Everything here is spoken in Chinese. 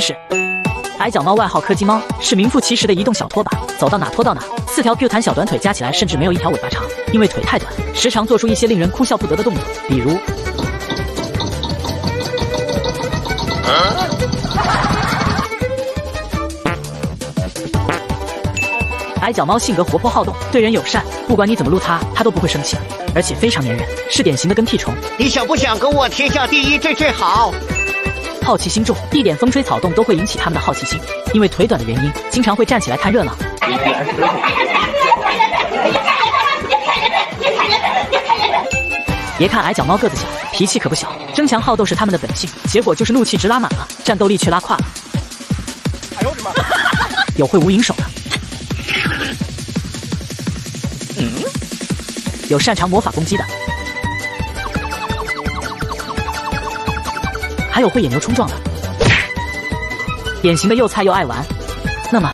识。矮脚猫外号柯基猫，是名副其实的移动小拖把，走到哪拖到哪。4条 Q 弹小短腿加起来甚至没有1条尾巴长，因为腿太短，时常做出一些令人哭笑不得的动作，比如。矮脚猫性格活泼好动，对人友善，不管你怎么撸它，它都不会生气，而且非常粘人，是典型的跟屁虫。你想不想跟我天下第一？这最好。好奇心重，一点风吹草动都会引起他们的好奇心，因为腿短的原因，经常会站起来看热闹。别看矮脚猫个子小，脾气可不小，争强好斗是他们的本性，结果就是怒气值拉满了，战斗力却拉胯了。哎呦我的妈！有会无影手的，有擅长魔法攻击的，还有会野牛冲撞的，典型的又菜又爱玩。那么